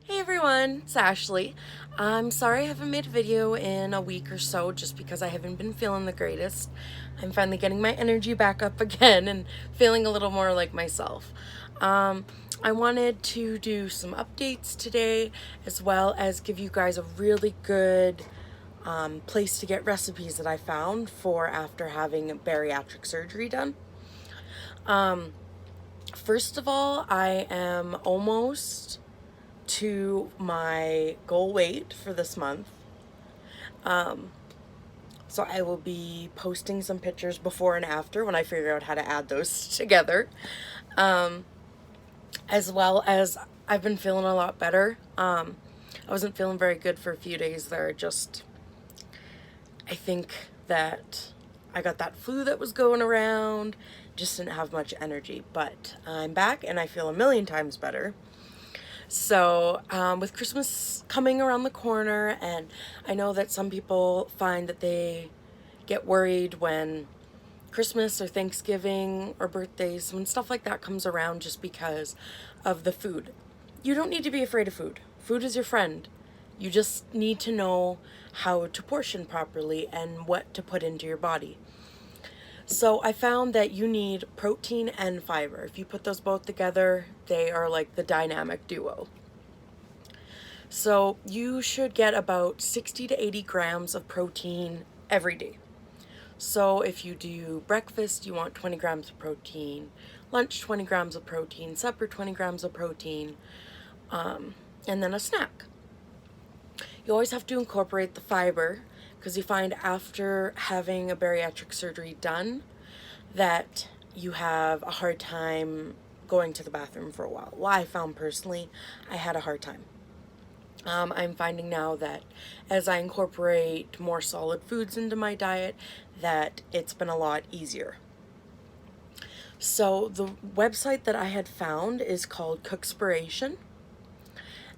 Hey everyone, it's Ashley. I'm sorry I haven't made a video in a week or so just because I haven't been feeling the greatest. I'm finally getting my energy back up again and feeling a little more like myself. Um, I wanted to do some updates today as well as give you guys a really good place to get recipes that I found for after having bariatric surgery done. First of all, I am almost to my goal weight for this month. So I will be posting some pictures before and after when I figure out how to add those together. As well as I've been feeling a lot better. I wasn't feeling very good for a few days there. I think that I got that flu that was going around, just didn't have much energy. But I'm back and I feel a million times better. So, with Christmas coming around the corner, and I know that some people find that they get worried when Christmas or Thanksgiving or birthdays, when stuff like that comes around just because of the food. You don't need to be afraid of food. Food is your friend. You just need to know how to portion properly and what to put into your body. So I found that you need protein and fiber. If you put those both together, they are like the dynamic duo. So you should get about 60 to 80 grams of protein every day. So if you do breakfast, you want 20 grams of protein, lunch 20 grams of protein, supper 20 grams of protein, and then a snack. You always have to incorporate the fiber because you find after having a bariatric surgery done that you have a hard time going to the bathroom for a while. Well, I found personally I had a hard time. I'm finding now that as I incorporate more solid foods into my diet, that it's been a lot easier. So the website that I had found is called Cookspiration,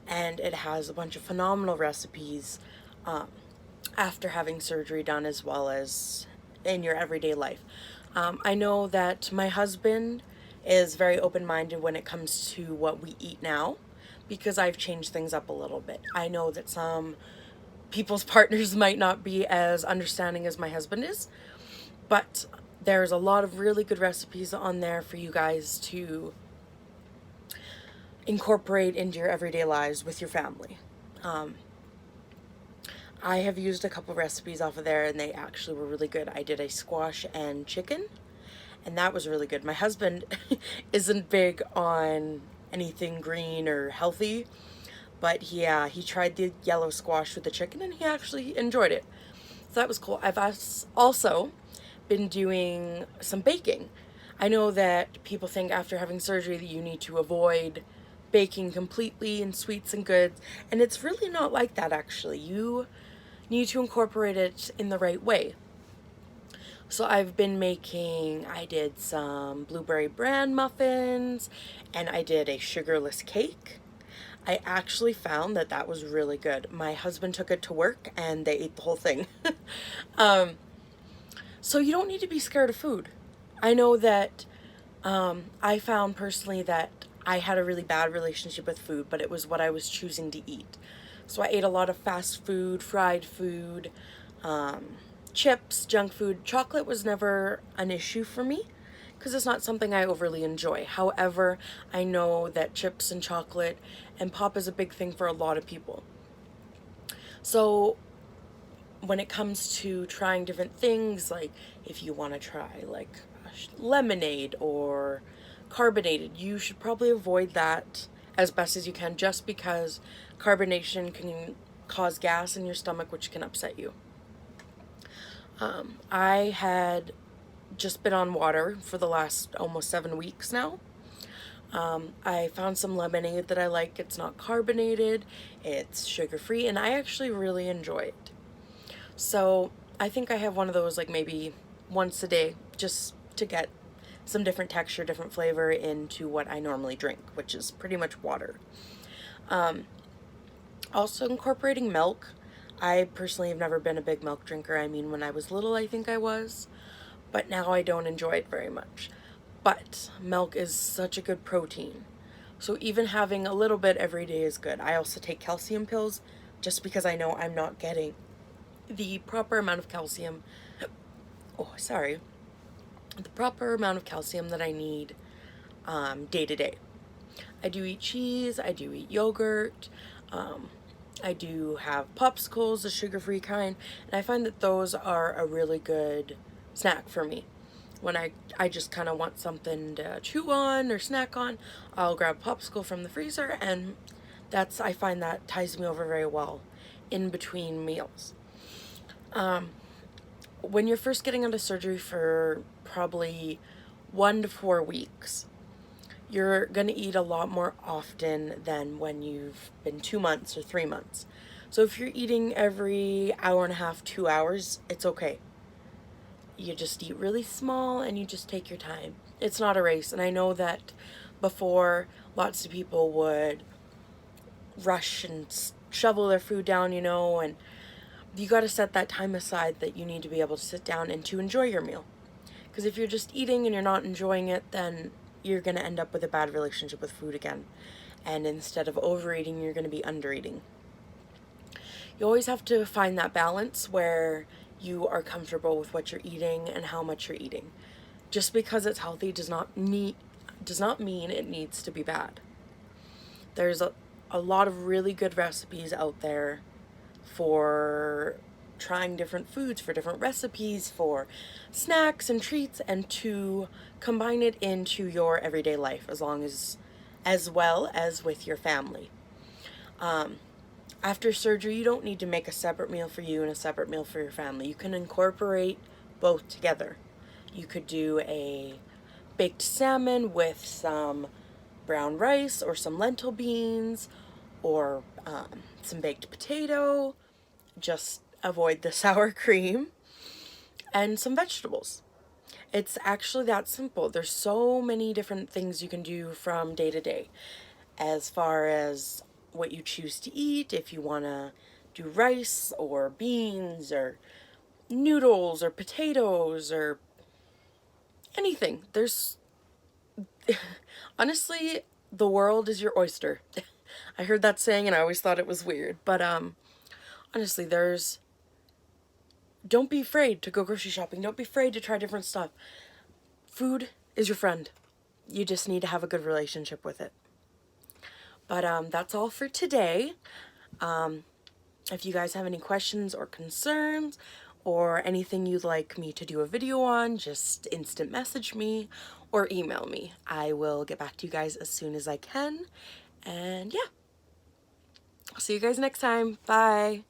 and it has a bunch of phenomenal recipes after having surgery done as well as in your everyday life. I know that my husband is very open-minded when it comes to what we eat now because I've changed things up a little bit. I know that some people's partners might not be as understanding as my husband is, but there's a lot of really good recipes on there for you guys to incorporate into your everyday lives with your family. I have used a couple recipes off of there and they actually were really good. I did a squash and chicken and that was really good. My husband isn't big on anything green or healthy, but he tried the yellow squash with the chicken and he actually enjoyed it. So that was cool. I've also been doing some baking. I know that people think after having surgery that you need to avoid baking completely and sweets and goods, and it's really not like that actually. You need to incorporate it in the right way. So I did some blueberry bran muffins and I did a sugarless cake. I actually found that that was really good. My husband took it to work and they ate the whole thing. So you don't need to be scared of food. I know that I found personally that I had a really bad relationship with food, but it was what I was choosing to eat. So I ate a lot of fast food, fried food, chips, junk food. Chocolate was never an issue for me because it's not something I overly enjoy. However, I know that chips and chocolate and pop is a big thing for a lot of people. So when it comes to trying different things, like if you want to try like lemonade or carbonated, you should probably avoid that as best as you can just because carbonation can cause gas in your stomach, which can upset you. I had just been on water for the last almost 7 weeks now. I found some lemonade that I like. It's not carbonated, it's sugar-free, and I actually really enjoy it. So I think I have one of those like maybe once a day just to get some different texture, different flavor into what I normally drink, which is pretty much water. Also incorporating milk. I personally have never been a big milk drinker. I mean, when I was little, I think I was, but now I don't enjoy it very much. But milk is such a good protein. So even having a little bit every day is good. I also take calcium pills just because I know I'm not getting the proper amount of calcium. Oh, sorry. The proper amount of calcium that I need day to day. I do eat cheese, I do eat yogurt, I do have popsicles, the sugar-free kind, and I find that those are a really good snack for me. When I just kind of want something to chew on or snack on, I'll grab a popsicle from the freezer, and I find that ties me over very well in between meals. When you're first getting out of surgery for probably 1 to 4 weeks, you're going to eat a lot more often than when you've been 2 months or 3 months. So if you're eating every hour and a half, 2 hours, it's okay. You just eat really small and you just take your time. It's not a race. And I know that before, lots of people would rush and shovel their food down, and you got to set that time aside that you need to be able to sit down and to enjoy your meal. Because if you're just eating and you're not enjoying it, then you're going to end up with a bad relationship with food again. And instead of overeating, you're going to be undereating. You always have to find that balance where you are comfortable with what you're eating and how much you're eating. Just because it's healthy does not mean it needs to be bad. There's a lot of really good recipes out there for trying different foods, for different recipes, for snacks and treats, and to combine it into your everyday life as well as with your family. After surgery, you don't need to make a separate meal for you and a separate meal for your family. You can incorporate both together. You could do a baked salmon with some brown rice or some lentil beans or some baked potato. Just avoid the sour cream and some vegetables. It's actually that simple. There's so many different things you can do from day to day as far as what you choose to eat. If you want to do rice or beans or noodles or potatoes or anything. Honestly, the world is your oyster. I heard that saying and I always thought it was weird, but honestly, don't be afraid to go grocery shopping. Don't be afraid to try different stuff. Food is your friend. You just need to have a good relationship with it. But that's all for today. If you guys have any questions or concerns or anything you'd like me to do a video on, just instant message me or email me. I will get back to you guys as soon as I can. And yeah, I'll see you guys next time. Bye.